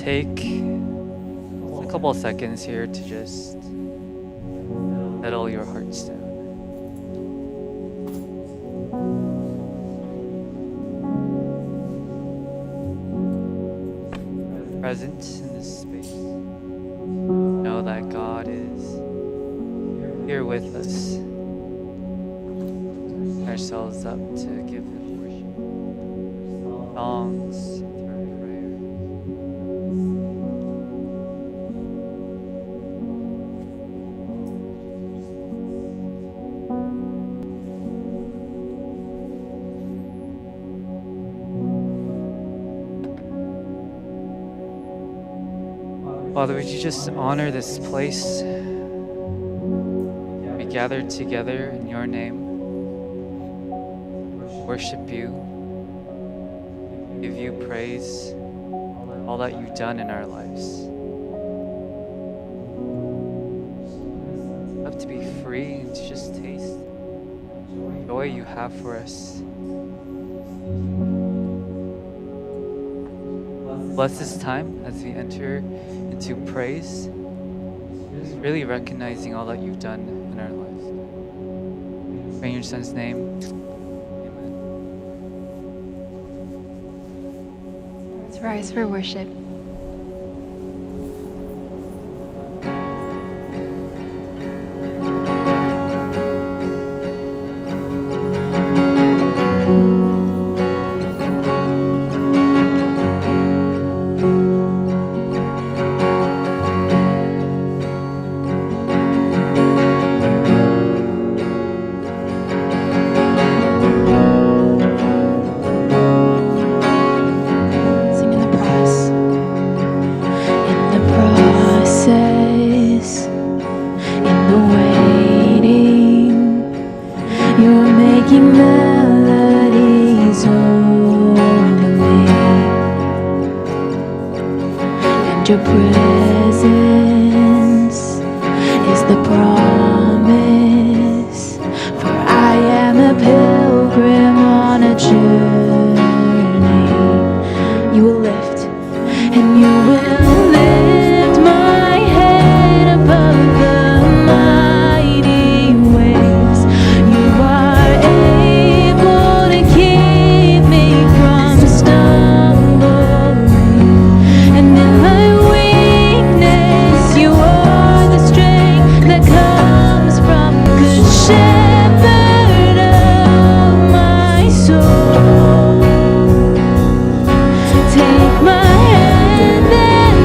take a couple of seconds here to just settle your hearts down. Present in this space. Know that God is here with us. Ourselves up to give Him worship. Songs, prayer. Father, would you just honor this place? We gathered together in your name, worship you, give you praise, all that you've done in our lives. Love to be free and to just taste the joy you have for us. Bless this time as we enter into praise, just really recognizing all that you've done in our lives. Pray in your Son's name. Amen. Let's rise for worship. Your presence is the promise, for I am a pilgrim on a journey. You will lift, and you will lift my head above the mighty waves. You are able to keep me from stumbling, and in my shepherd of my soul, take my hand and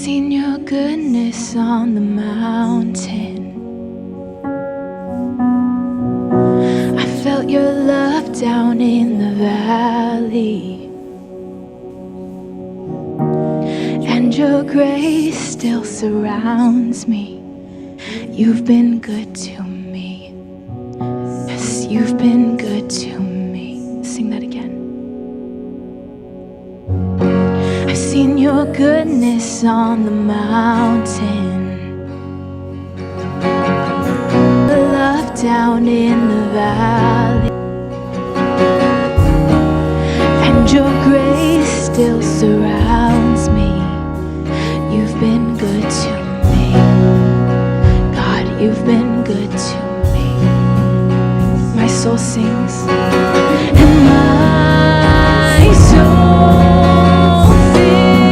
seen your goodness on the mountain. I felt your love down in the valley. And your grace still surrounds me. You've been good to me. Yes, you've been good to me. Sing that again. I've seen your goodness on the mountain. The love down in the valley. And your grace still surrounds me. You've been good to me. God, you've been good to me. My soul sings, and my soul sings.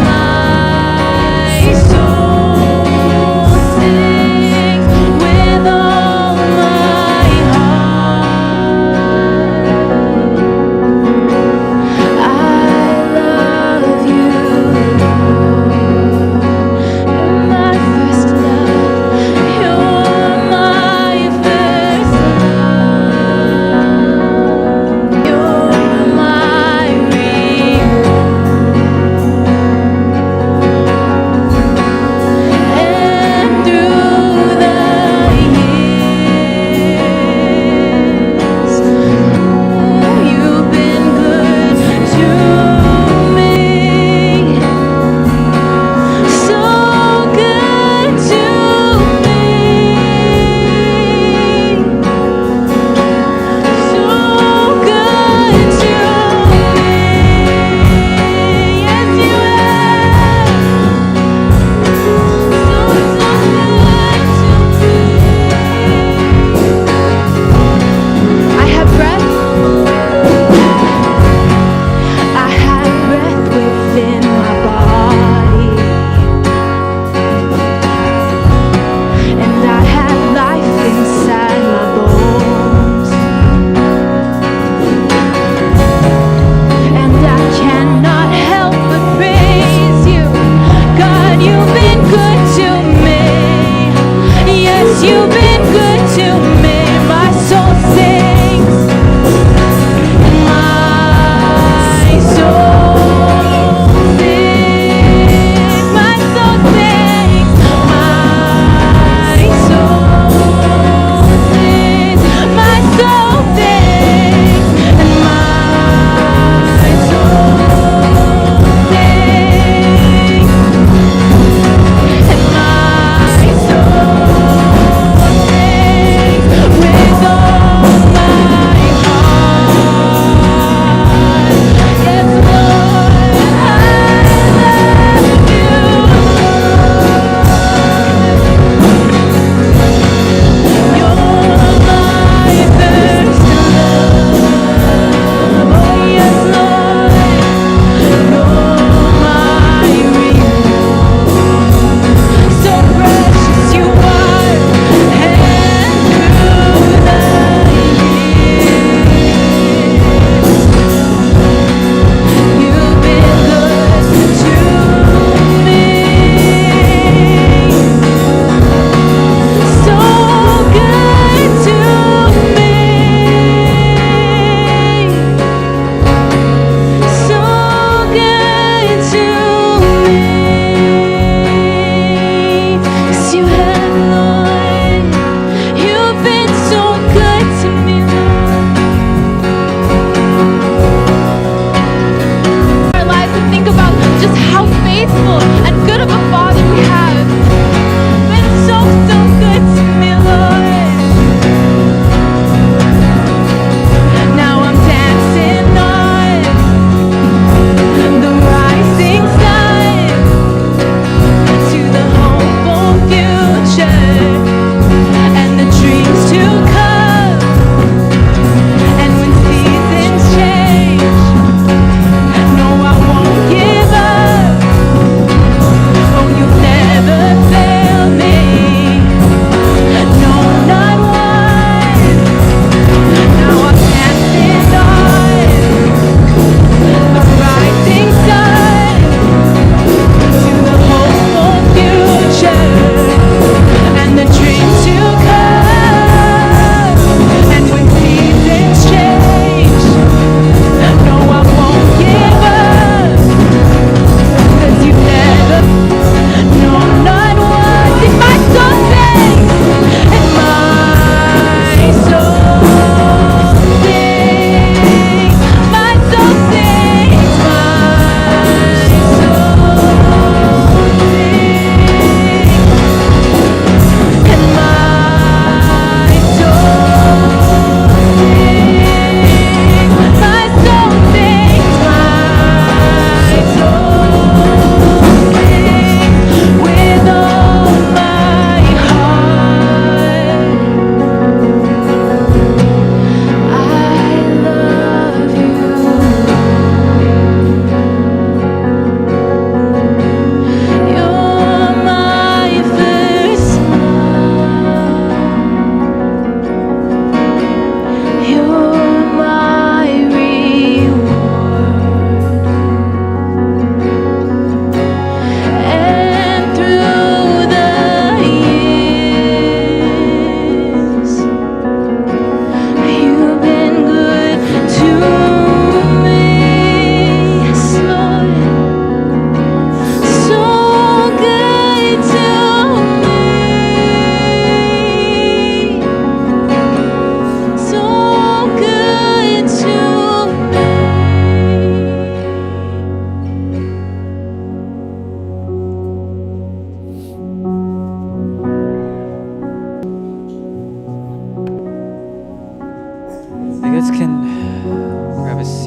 My soul sings with all my heart.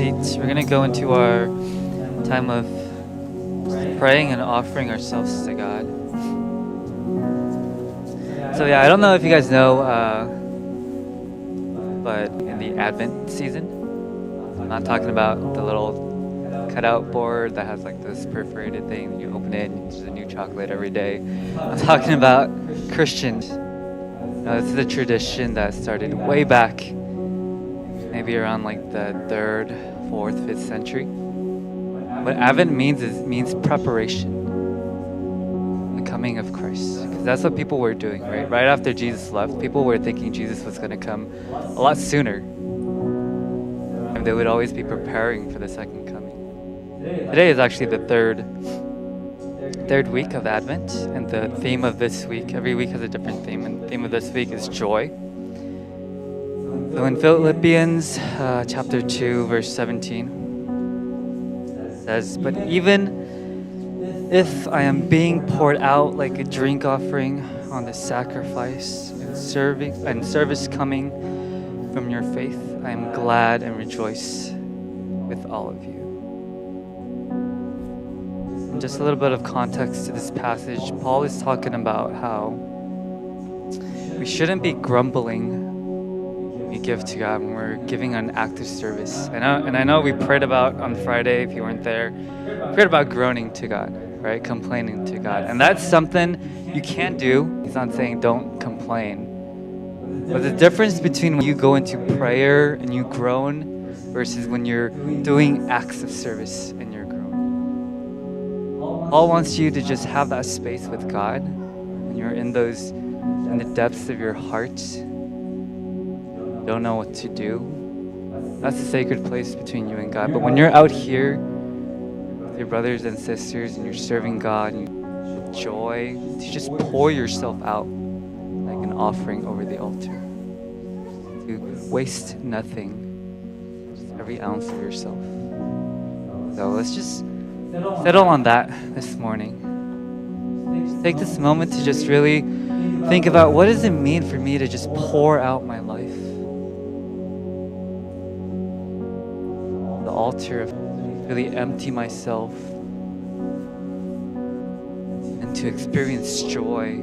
seat. We're going to go into our time of praying and offering ourselves to God. So yeah, I don't know if you guys know, but in the Advent season, I'm not talking about the little cutout board that has like this perforated thing. You open it and there's a new chocolate every day. I'm talking about Christians. This is a tradition that started way back, maybe around like the 3rd, 4th, 5th century. What Advent means preparation, the coming of Christ. Because that's what people were doing, right? Right after Jesus left, people were thinking Jesus was going to come a lot sooner. And they would always be preparing for the second coming. Today is actually the third week of Advent, and the theme of this week, every week has a different theme, and the theme of this week is joy. So in Philippians chapter 2, verse 17, it says, "But even if I am being poured out like a drink offering on the sacrifice and service coming from your faith, I am glad and rejoice with all of you." And just a little bit of context to this passage. Paul is talking about how we shouldn't be grumbling when we give to God when we're giving an act of service. I know we prayed about on Friday, if you weren't there, we prayed about groaning to God, right? Complaining to God. And that's something you can do. He's not saying don't complain. But the difference between when you go into prayer and you groan versus when you're doing acts of service and you're groaning. Paul wants you to just have that space with God when you're in the depths of your heart. Don't know what to do. That's a sacred place between you and God. But when you're out here with your brothers and sisters and you're serving God with joy, to just pour yourself out like an offering over the altar. To waste nothing, just every ounce of yourself. So let's just settle on that this morning. Just take this moment to just really think about, what does it mean for me to just pour out my life? The altar of really empty myself and to experience joy.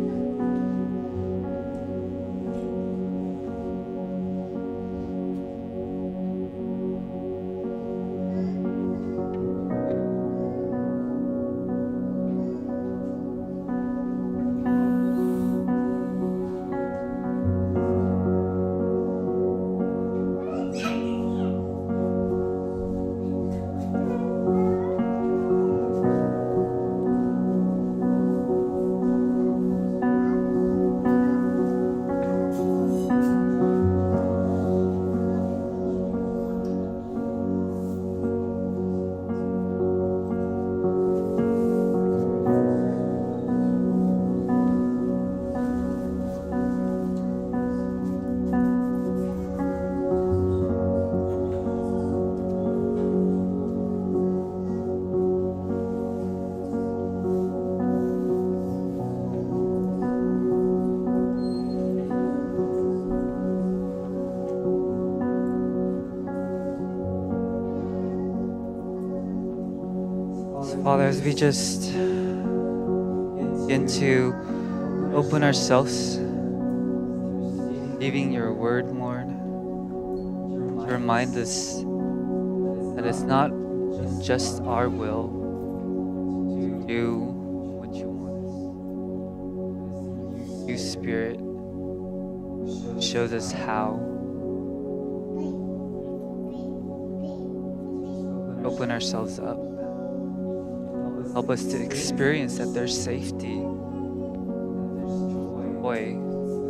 Father, as we just begin to open ourselves, receiving your word, Lord, to remind us that it's not just our will to do what you want us. You, Spirit, shows us how. Open ourselves up. Help us to experience that there's safety, joy,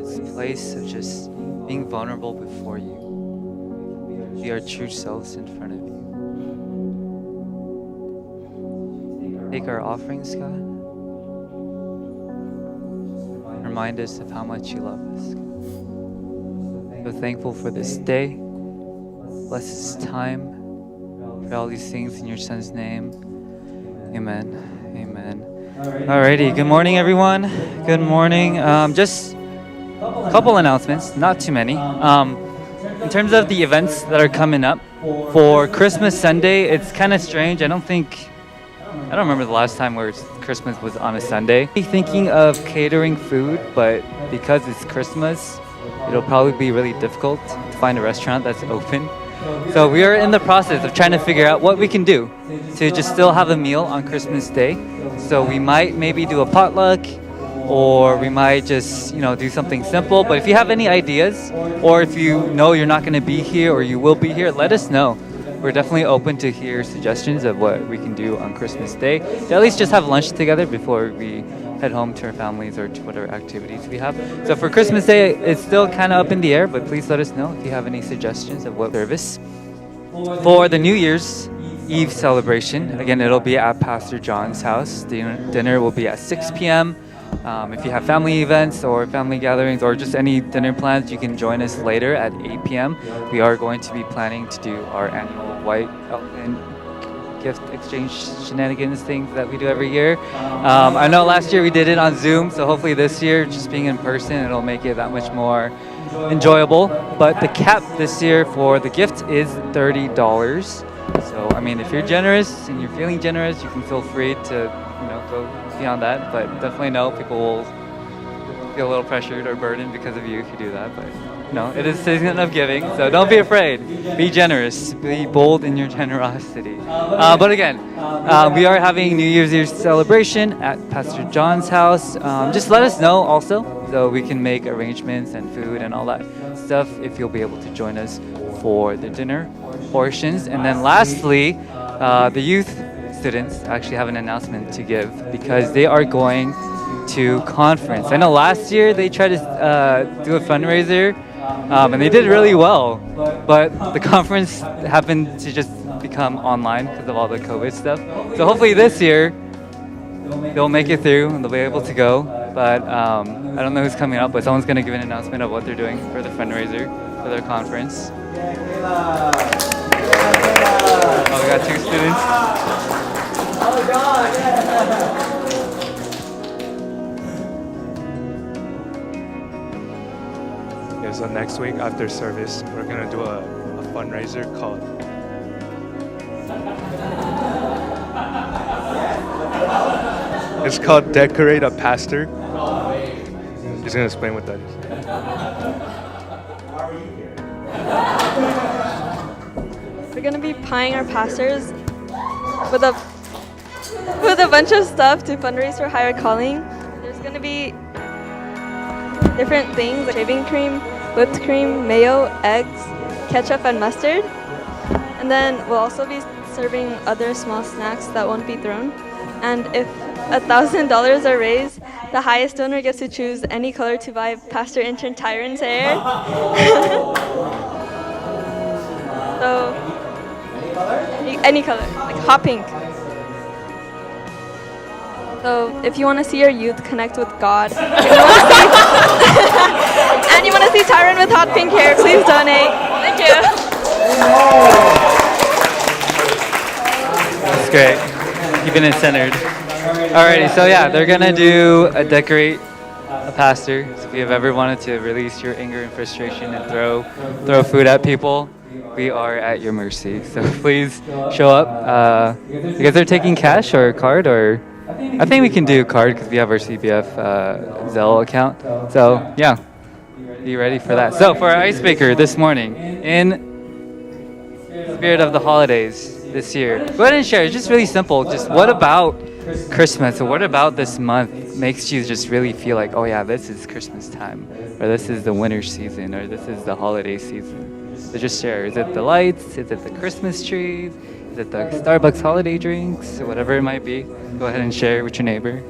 this place of just being vulnerable before you. Be our true selves in front of you. Take our offerings, God. Remind us of how much you love us. So thankful for this day. Bless this time. Pray all these things in your Son's name. Amen. Amen. Alrighty. Good morning, everyone. Good morning. Just a couple announcements, not too many. in terms of the events that are coming up for Christmas Sunday, it's kind of strange. I don't remember the last time where Christmas was on a Sunday. Thinking of catering food, but because it's Christmas, it'll probably be really difficult to find a restaurant that's open. So we are in the process of trying to figure out what we can do to just still have a meal on Christmas Day. So we might maybe do a potluck, or we might just, do something simple. But if you have any ideas, or if you know you're not going to be here or you will be here, let us know. We're definitely open to hear suggestions of what we can do on Christmas Day. To at least just have lunch together before we head home to our families or to whatever activities we have. So for Christmas Day, it's still kind of up in the air, but please let us know if you have any suggestions of what service. For the New Year's Eve celebration, again, it'll be at Pastor John's house. Dinner will be at 6 p.m. If you have family events or family gatherings or just any dinner plans, you can join us later at 8 p.m. We are going to be planning to do our annual White Elephant gift exchange shenanigans things that we do every year. I know last year we did it on Zoom, so hopefully this year, just being in person, it'll make it that much more enjoyable. But the cap this year for the gift is $30. So, if you're generous and you're feeling generous, you can feel free to, go beyond that. But definitely know people will feel a little pressured or burdened because of you if you do that. But it is a season of giving, so don't be afraid. Be generous. Be bold in your generosity. But again, we are having New Year's Eve celebration at Pastor John's house. Just let us know also, so we can make arrangements and food and all that stuff if you'll be able to join us for the dinner portions. And then lastly, the youth students actually have an announcement to give because they are going to conference. I know last year they tried to do a fundraiser, and they did really well, but the conference happened to just become online because of all the COVID stuff. So hopefully this year they'll make it through and they'll be able to go. But I don't know who's coming up, but someone's going to give an announcement of what they're doing for the fundraiser for their conference. Oh, we got 2 students. Oh God! Yeah, so next week after service, we're gonna do a fundraiser called. It's called Decorate a Pastor. He's gonna explain what that is. We're gonna be pieing our pastors with a bunch of stuff to fundraise for higher calling. There's gonna be different things like shaving cream, whipped cream, mayo, eggs, ketchup, and mustard. And then we'll also be serving other small snacks that won't be thrown. And if $1,000 are raised, the highest donor gets to choose any color to buy Pastor Intern Tyron's hair. So, any color, like hot pink. So if you want to see your youth connect with God, and you want to see Tyron with hot pink hair, please donate. Thank you. That's great. Keeping it centered. Alrighty, so yeah, they're gonna do a decorate a pastor. So if you have ever wanted to release your anger and frustration and throw food at people, we are at your mercy. So please show up. You guys are taking cash or card or? I think we can do card because we have our CBF Zelle account. So yeah, be ready for that. So for our icebreaker this morning, in spirit of the holidays this year, go ahead and share. It's just really simple. Just what about Christmas or what about this month makes you just really feel like, oh yeah, this is Christmas time, or this is the winter season, or this is the holiday season. So just share. Is it the lights? Is it the Christmas trees? Is it the Starbucks holiday drinks? Whatever it might be, go ahead and share with your neighbor.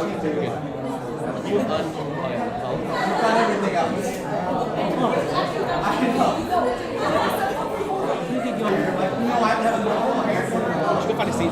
Go find a seat.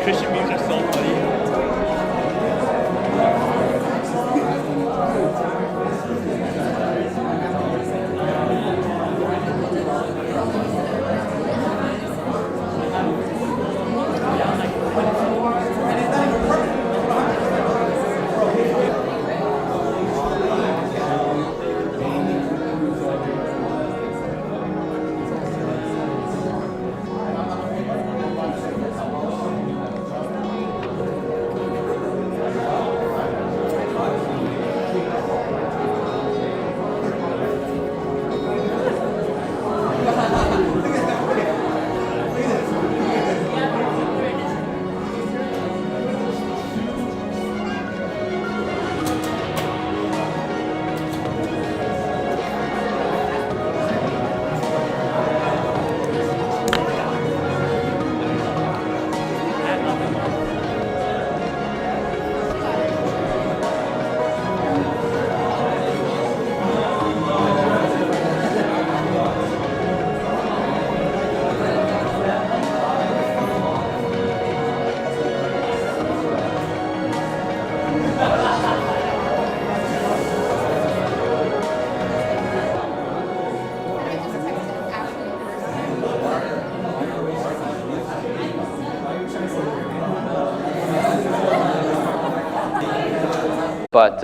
Christian memes are so funny. But